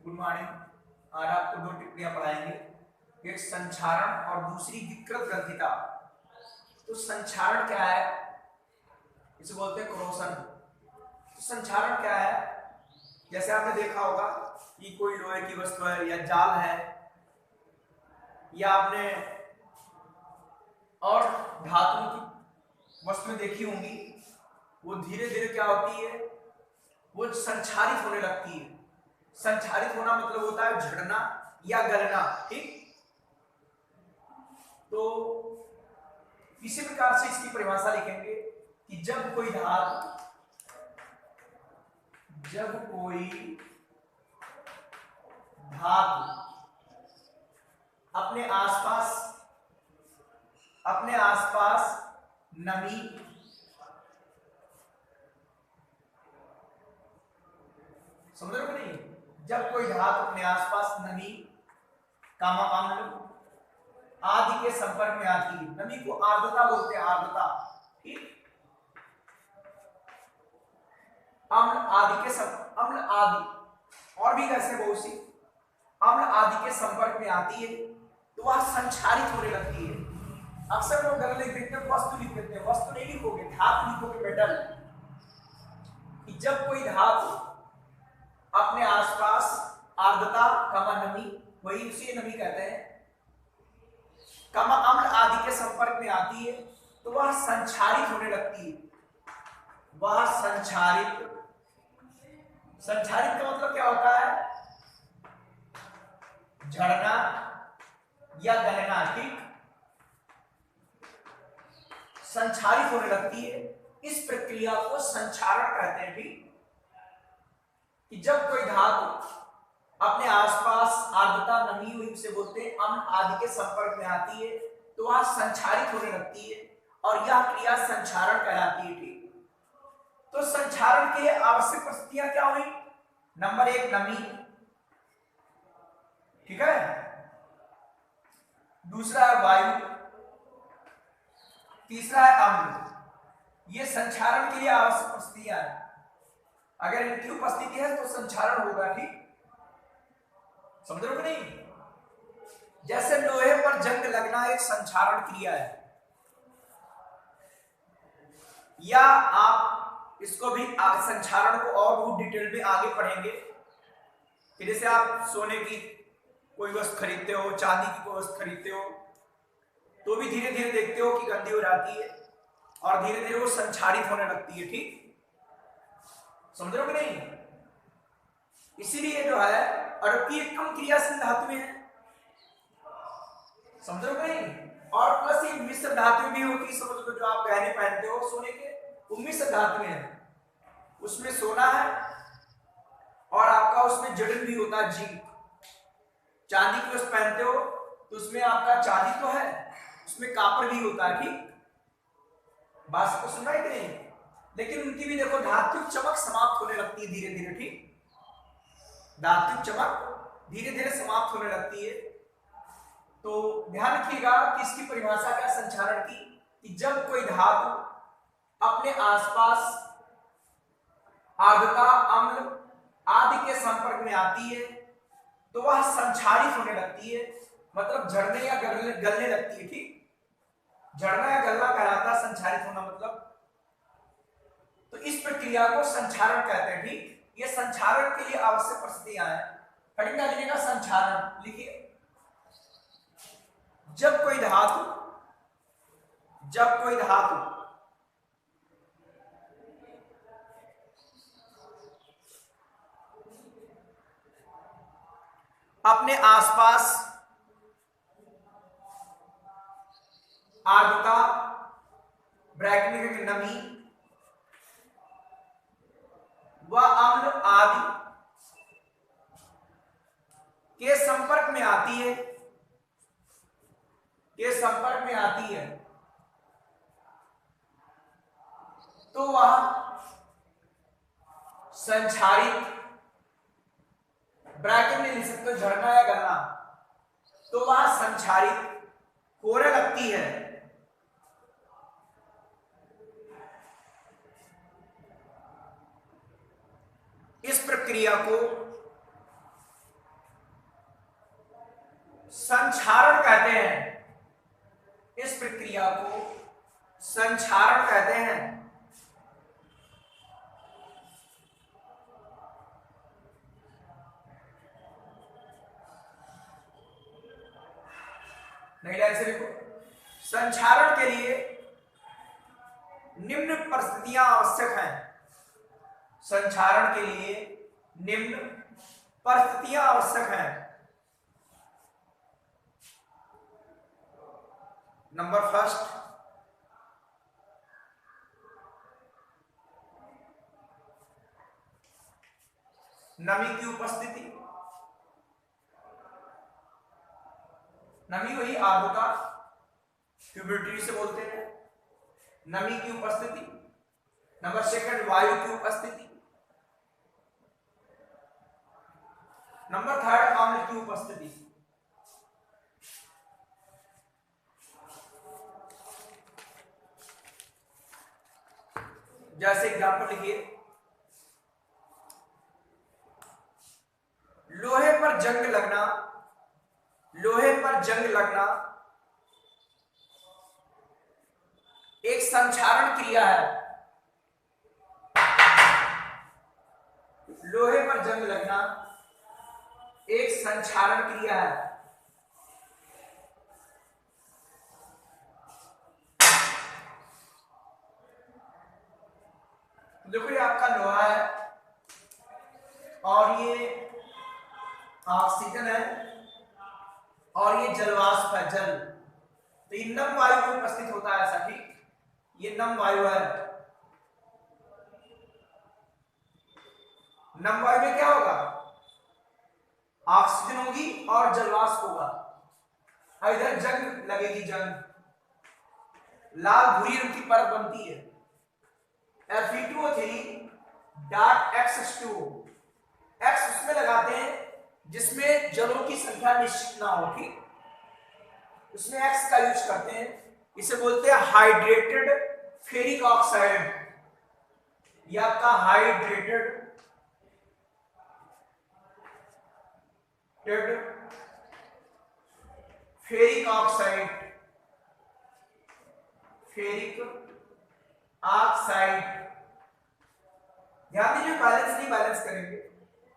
Good morning. आज आपको दो टिप्पणियां पढ़ाएंगे, एक संक्षारण और दूसरी विकृत ग्रंथिता। तो संक्षारण क्या है, इसे बोलते हैं क्रोशन। तो संक्षारण क्या है, जैसे आपने देखा होगा कि कोई लोहे की वस्तु है या जाल है, या आपने और धातु की वस्तुएं देखी होंगी, वो धीरे धीरे क्या होती है, वो संक्षारित होने लगती है। संक्षारित होना मतलब होता है झड़ना या गलना, ठीक। तो इसी प्रकार से इसकी परिभाषा लिखेंगे कि जब कोई धातु अपने आसपास नमी समझ रहे हो नहीं, जब कोई धातु अपने आसपास नमी कामा अम्ल आदि के संपर्क में आती है। नमी को आर्द्रता बोलते हैं, आर्द्रता, ठीक। अम्ल आदि और भी कैसे बहुत सी अम्ल आदि के संपर्क में आती है तो वह संक्षारित होने लगती है। अक्सर लोग गलत लिख देते हैं, वस्तु लिख देते हैं। वस्तु नहीं लिखोगे, धातु लिखोगे, मेटल। कि जब कोई धातु अपने आसपास आर्द्रता कमा नमी, वही उसी नमी कहते हैं, कमा अम्ल आदि के संपर्क में आती है तो वह संक्षारित होने लगती है। वह संक्षारित का मतलब क्या होता है, झड़ना या गलना, ठीक। संक्षारित होने लगती है, इस प्रक्रिया को संक्षारण कहते हैं, ठीक। कि जब कोई धातु अपने आसपास आर्द्रता नमी हुई उसे बोलते हैं अम्ल आदि के संपर्क में आती है तो वह संक्षारित होने लगती है और यह क्रिया संक्षारण कहलाती है, ठीक। तो संक्षारण के लिए आवश्यक परिस्थितियां क्या हुई, नंबर 1 नमी, ठीक है। दूसरा है वायु, तीसरा है अम्ल। ये संक्षारण के लिए आवश्यक परिस्थितियां हैं। अगर इनकी उपस्थिति है तो संक्षारण होगा, ठीक। समझ रहे हो कि नहीं। जैसे लोहे पर जंग लगना एक संक्षारण क्रिया है, या आप इसको भी संक्षारण को और बहुत डिटेल में आगे पढ़ेंगे कि जैसे आप सोने की कोई वस्तु खरीदते हो, चांदी की कोई वस्तु खरीदते हो, तो भी धीरे धीरे देखते हो कि गंदी हो जाती है और धीरे धीरे वो संक्षारित होने लगती है, ठीक। समझ रहे हो कि नहीं। इसीलिए जो है अड़ुपी एक कम क्रियाशील धातु में है, समझ रहे हो कि नहीं। और प्लस ये मिश्र धातु भी होती है, समझ लो जो आप गहने पहनते हो सोने के, वो मिश्र धातु में है। उसमें सोना है और आपका उसमें जड़न भी होता है, जिंक। चांदी की वस्तु पहनते हो तो उसमें आपका चांदी तो है, उसमें कापर भी होता है, ठीक। बात को सुन रहे कि नहीं। लेकिन उनकी भी देखो धात्विक चमक समाप्त होने लगती है धीरे धीरे, ठीक। धात्विक चमक धीरे धीरे समाप्त होने लगती है। तो ध्यान रखिएगा कि इसकी परिभाषा क्या संक्षारण की, कि जब कोई धातु अपने आसपास आर्द्रता अम्ल आदि के संपर्क में आती है तो वह संक्षारित होने लगती है, मतलब झड़ने या गलने लगती है, ठीक। झड़ना या गलना कहलाता है संक्षारित होना मतलब। तो इस प्रक्रिया को संक्षारण कहते हैं, ठीक। ये संक्षारण के लिए आवश्यक परिस्थितियां हैं। हेडिंग क्या लिखिएगा, संक्षारण लिखिए। जब कोई धातु अपने आसपास आर्द्रता ब्रैकेट में नमी व अम्ल आदि के संपर्क में आती है तो वह संक्षारित, ब्रैकेट में लिख सकते हो झड़ना या गलना, तो वह संक्षारित होने लगती है। इस प्रक्रिया को संक्षारण कहते हैं। इस प्रक्रिया को संक्षारण कहते हैं। नहीं लाइन से लिखो। संक्षारण के लिए निम्न परिस्थितियां आवश्यक हैं। संक्षारण के लिए निम्न परिस्थितियां आवश्यक हैं। नंबर फर्स्ट, नमी की उपस्थिति। नमी वही आर्द्रता, ह्यूमिडिटी से बोलते हैं। नमी की उपस्थिति। नंबर सेकंड, वायु की उपस्थिति। नंबर थर्ड, अम्ल की उपस्थिति। जैसे एग्जाम्पल लिखिए, लोहे पर जंग लगना। लोहे पर जंग लगना एक संक्षारण क्रिया है। लोहे पर जंग लगना एक संक्षारण क्रिया है। देखो ये आपका लोहा है और ये ऑक्सीजन है और ये जलवाष्प है, जल। तो ये नम वायु में उपस्थित होता है ऐसा, ठीक। ये नम वायु है। नम वायु में क्या होगा? ऑक्सीजन होगी और जलवाष्प होगा। इधर जंग लगेगी, जंग। लाल भूरी रंग की परत बनती है। Fe2O3.X2। X उसमें लगाते हैं जिसमें जलों की संख्या निश्चित ना हो, ठीक। उसमें X का यूज करते हैं। इसे बोलते हैं हाइड्रेटेड फेरिक ऑक्साइड। यह आपका hydrated ferric oxide. Ferric oxide. ध्यान दीजिए, बैलेंस नहीं बैलेंस करेंगे।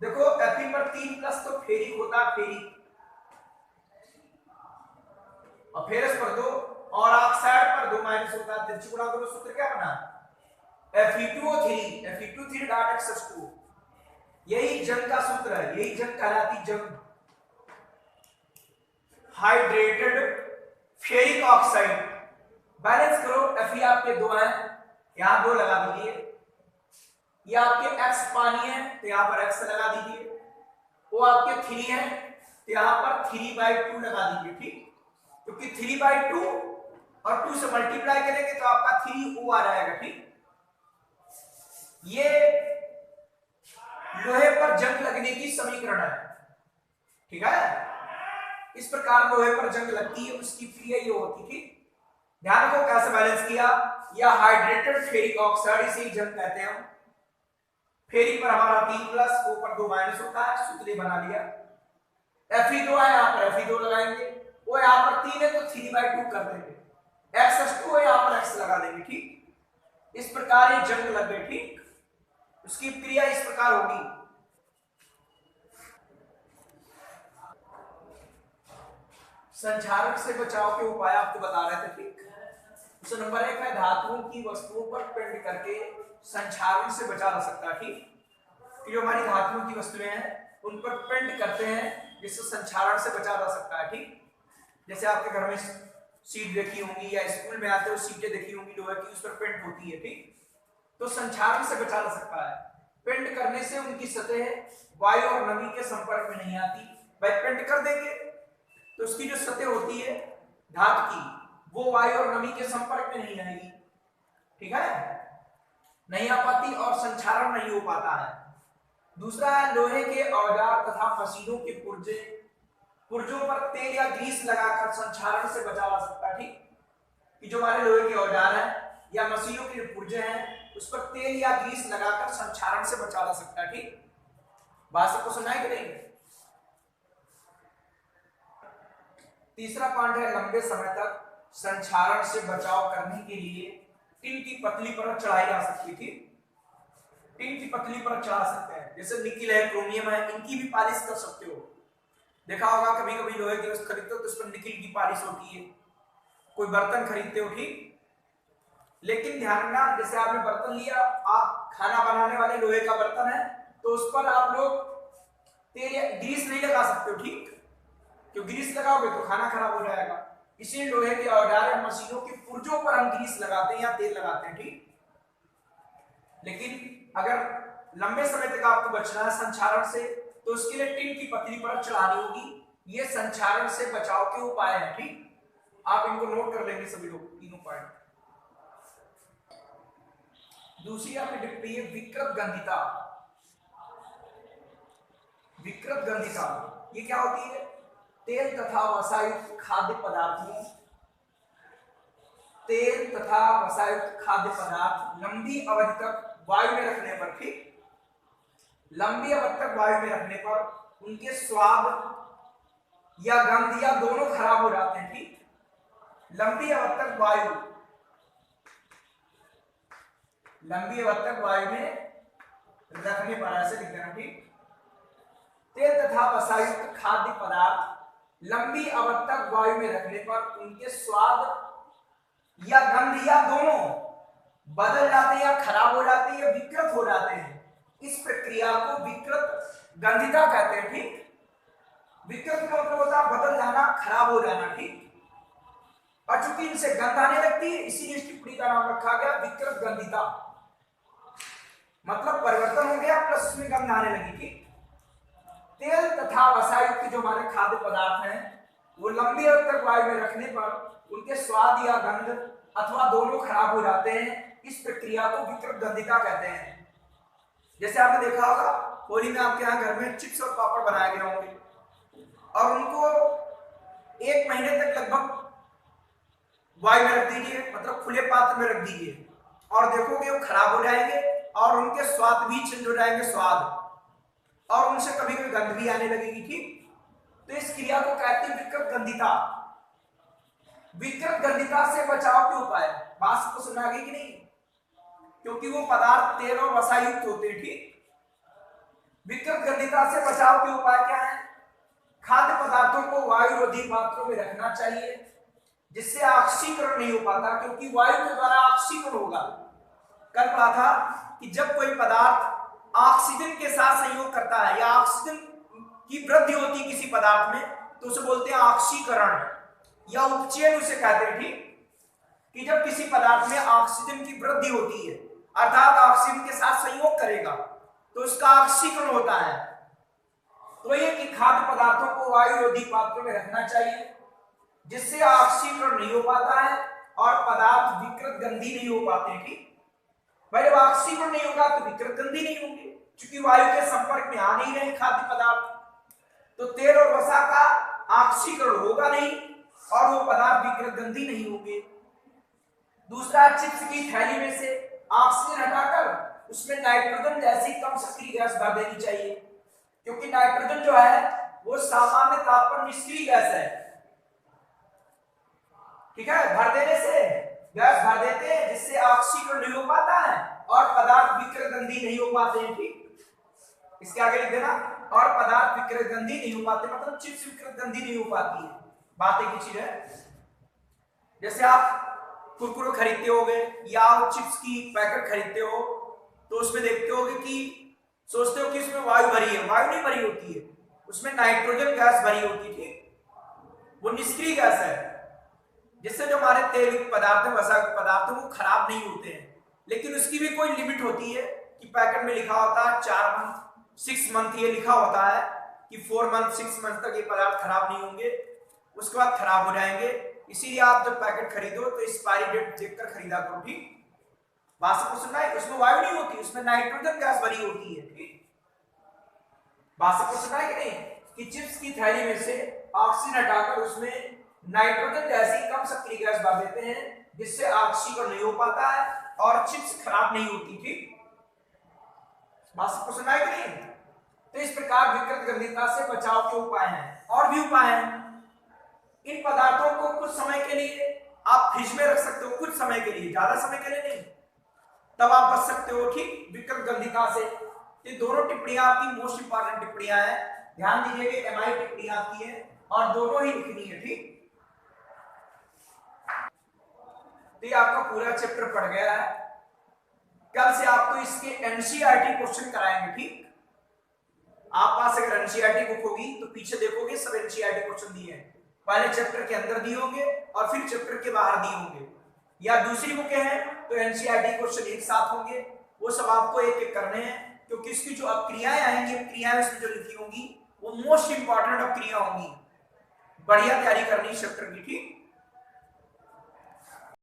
देखो Fe पर 3+ तो फेरिक होता है, फेरिक। और फेरस पर 2 और ऑक्साइड पर 2- होता है। तिरछी गुणा करो, सूत्र क्या बना? Fe2O3 Fe2O3.X2। यही जंग का सूत्र है, यही जंग कहलाती जंग। Hydrated ferric oxide. बैलेंस करो। Fe आपके 2 हैं, यहां 2 लगा दीजिए। ये आपके X पानी है तो यहां पर X लगा दीजिए। वो आपके 3 है तो यहां पर 3/2 लगा दीजिए, ठीक। क्योंकि 3/2 और 2 से मल्टीप्लाई करेंगे तो आपका 3O आ जाएगा, ठीक। ये लोहे पर जंग लगने की समीकरण है, ठीक है। इस प्रकार लोहे पर जंग लगती है, उसकी क्रिया ये होती, ठीक। ध्यान रखो कैसे बैलेंस किया। यह हाइड्रेटेड फेरिक ऑक्साइड, इसे जंग कहते हैं हम। फेरिक पर हमारा 3+, O पर 2- होता है, सूत्र बना लिया। Fe2 है, यहां पर Fe2 लगाएंगे। वो यहां पर 3 है तो 3/2 कर देंगे। X2 है, यहां पर X लगा देंगे, ठीक। इस प्रकार ये जंग लग गई, ठीक। उसकी क्रिया इस प्रकार होगी। संक्षारक से बचाव के उपाय आपको बता रहे थे, ठीक। तो नंबर 1 है धातुओं की वस्तुओं पर पेंट करके संक्षारण से बचा जा सकता है, ठीक। कि जो हमारी धातुओं की वस्तुएं हैं उन पर पेंट करते हैं जिससे संक्षारण से बचा जा सकता है, ठीक। जैसे आपके घर में सीट देखी होंगी या स्कूल में आते हो सीटें देखी होंगी लोहे की, उस पर पेंट होती है, ठीक। तो संक्षारण से बचा जा सकता है। पेंट करने से उनकी सतह वायु और नमी के संपर्क में नहीं आती। भाई पेंट कर देंगे तो उसकी जो सतह होती है धातु की, वो वायु और नमी के संपर्क में नहीं आएगी, ठीक है, नहीं आ पाती और संक्षारण नहीं हो पाता है। दूसरा है लोहे के औजार तथा मशीनों के पुर्जों पर तेल या ग्रीस लगाकर संक्षारण से बचा जा सकता है, ठीक। कि जो हमारे लोहे के औजार हैं या मशीनों के पुर्जे हैं उस पर तेल या ग्रीस लगाकर संक्षारण से बचा जा सकता है, ठीक। बात सबको सुनाई कि नहीं? तीसरा पॉइंट है लंबे समय तक संक्षारण से बचाव करने के लिए टिन की पतली परत चढ़ाई जा सकती थी। टिन की पतली परत चढ़ा सकते हैं, जैसे निकिल है, क्रोमियम है, इनकी भी पॉलिश कर सकते हो। देखा होगा कभी कभी लोहे की वस्तु खरीदते हो तो उस पर निकिल की पॉलिश होती है। कोई बर्तन खरीदते हो, ठीक, लेकिन ध्यान रखना, जैसे आपने बर्तन लिया, आप खाना बनाने वाले लोहे का बर्तन है तो उस पर आप लोग तेल या ग्रीस नहीं लगा सकते हो, ठीक, क्योंकि ग्रीस लगाओगे तो खाना खराब हो जाएगा। इसलिए लोहे के औजार या मशीनों के पुर्जों पर हम ग्रीस लगाते हैं या तेल लगाते हैं, ठीक। लेकिन अगर लंबे समय तक आपको बचना है संक्षारण से तो उसके लिए टिन की पतली परत चढ़ानी होगी। ये संक्षारण से बचाव के उपाय हैं, ठीक। आप इनको नोट कर लेंगे सभी लोग, तीनों पॉइंट। दूसरी आपने टिप्पणी है विकृत गंधिता। विकृत गंधिता ये क्या होती है? तेल तथा वसायुक्त खाद्य पदार्थों, तेल तथा वसायुक्त खाद्य पदार्थ लंबी अवधि तक वायु में रखने पर, ठीक, लंबी अवधि तक वायु में रखने पर उनके स्वाद या गंध या दोनों खराब हो जाते हैं, ठीक। लंबी अवधि तक वायु, लंबी अवधि तक वायु में रखने पर, ऐसे लिख देना, ठीक। तेल तथा वसायुक्त खाद्य पदार्थ लंबी अवधि तक वायु में रखने पर उनके स्वाद या गंध या दोनों बदल जाते हैं या खराब हो जाते हैं या विकृत हो जाते हैं। इस प्रक्रिया को विकृत गंधिता कहते हैं, ठीक। विकृत का मतलब होता है बदल जाना, खराब हो जाना, ठीक। और चूंकि इनसे गंध आने लगती है इसीलिए इस टिप्पणी का नाम रखा गया विकृत गंधिता। मतलब परिवर्तन हो गया प्लस उसमें गंध आने लगी, ठीक। तेल तथा वसायुक्त जो हमारे खाद्य पदार्थ हैं वो लंबी अवधि तक वायु में रखने पर उनके स्वाद या गंध अथवा दोनों खराब हो जाते हैं। इस प्रक्रिया को विकृत गंधिता कहते हैं। जैसे आपने देखा होगा होली में आपके यहाँ घर में चिप्स और पापड़ बनाए गए होंगे और उनको 1 महीने तक लगभग वायु में रख दीजिए, मतलब खुले पात्र में रख दीजिए और देखोगे वो खराब हो जाएंगे और उनके स्वाद भी चेंज हो जाएंगे, स्वाद, और उनसे कभी कभी गंध भी आने लगेगी, ठीक। तो इस क्रिया को कहते हैं विकृत गंधिता। विकृत गंधिता से बचाव के उपाय, बात को सुना गई कि नहीं, क्योंकि वो पदार्थ तेल और वसायुक्त होते हैं, ठीक। विकृत गंधिता से बचाव के उपाय क्या है? खाद्य पदार्थों को वायुरोधी पात्रों में रखना चाहिए जिससे ऑक्सीकरण नहीं हो पाता, क्योंकि वायु के द्वारा ऑक्सीकरण होगा। कल पढ़ा था कि जब कोई पदार्थ ऑक्सीजन के साथ संयोग करता है या ऑक्सीजन की वृद्धि होती है किसी पदार्थ में तो उसे बोलते हैं ऑक्सीकरण या उपचयन उसे कहते हैं, ठीक। कि जब किसी पदार्थ में ऑक्सीजन की वृद्धि होती है अर्थात ऑक्सीजन के साथ संयोग करेगा तो उसका ऑक्सीकरण होता है। तो ये कि खाद्य पदार्थों को वायुरोधी पात्रों में रखना चाहिए जिससे ऑक्सीकरण नहीं हो पाता है और पदार्थ विकृत गंधी नहीं हो पाते, ठीक। भाई जब ऑक्सीकरण नहीं होगा तो विकृत गंधी नहीं होंगे, क्योंकि वायु के संपर्क में आ नहीं रहे खाद्य पदार्थ, तो तेल और वसा का ऑक्सीकरण होगा नहीं और वो पदार्थ विकृत गंधी नहीं होंगे। दूसरा, चिप्स की थैली में से ऑक्सीजन हटाकर उसमें नाइट्रोजन जैसी कम सक्रिय गैस भर देनी चाहिए, क्योंकि नाइट्रोजन जो है वो सामान्य ताप पर निष्क्रिय गैस है, ठीक है। भर देने से गैस भर देते हैं जिससे ऑक्सीकरण नहीं हो पाता है और पदार्थ विकृत गंधी नहीं हो पाते हैं, ठीक। इसके आगे लिख देना, और पदार्थ विकृत गंधी नहीं हो पाते मतलब चिप्स विकृत गंधी नहीं हो पाती है। बात एक ही चीज है, जैसे आप कुरकुरे खरीदते होगे या चिप्स की पैकेट खरीदते हो तो उसमें देखते होगे कि सोचते हो कि उसमें वायु भरी है, वायु नहीं भरी होती है, उसमें नाइट्रोजन गैस भरी होती है, ठीक। वो निष्क्रिय गैस है जिससे जो हमारे तेल पदार्थ है, वसा पदार्थ है, वो खराब नहीं होते हैं। लेकिन उसकी भी कोई लिमिट होती है कि पैकेट में लिखा होता है 4 मंथ 6 मंथ, ये लिखा होता है कि 4 मंथ 6 मंथ तक ये पदार्थ खराब नहीं होंगे, उसके बाद खराब हो जाएंगे। इसीलिए आप जब पैकेट खरीदो तो एक्सपायरी डेट देखकर खरीदा करो, ठीक। बात को सुनना है, उसमें वायु नहीं होती, उसमें नाइट्रोजन गैस भरी होती है, ठीक। बात को सुनना है कि नहीं, कि चिप्स की थैली में से ऑक्सीजन हटाकर उसमें नाइट्रोजन जैसी कम सक्रिय गैस भर देते हैं जिससे ऑक्सीकरण नहीं हो पाता है और चिप्स खराब नहीं होती, ठीक। बात को सुना है कि नहीं। तो इस प्रकार विकृत गंधिता से बचाव के उपाय हैं, और भी उपाय हैं। इन पदार्थों को कुछ समय के लिए आप फ्रिज में रख सकते हो, कुछ समय के लिए, ज्यादा समय के लिए नहीं, तब आप बच सकते हो, ठीक, विकृत गंधिका से। ये दोनों टिप्पणियां आपकी मोस्ट इंपॉर्टेंट टिप्पणियां हैं, ध्यान दीजिएगा, एमआई टिप्पणी आपकी है और दोनों ही लिखनी है, ठीक। तो ये आपका पूरा चैप्टर पढ़ गया है। कल से आपको इसके एनसीईआरटी क्वेश्चन कराएंगे, ठीक। आप पास अगर एनसीईआरटी बुक होगी तो पीछे देखोगे सब एनसीईआरटी क्वेश्चन दिए हैं, पहले चैप्टर के अंदर दिए होंगे और फिर चैप्टर के बाहर दिए होंगे, या दूसरी बुकें हैं तो एनसीईआरटी क्वेश्चन एक साथ होंगे, वो सब आपको एक एक करने हैं, क्योंकि इसकी जो अब क्रियाएं आएंगी, क्रियाएं उसमें जो लिखी होंगी वो मोस्ट इंपॉर्टेंट अब क्रिया होंगी। बढ़िया तैयारी करनी चैप्टर की, ठीक।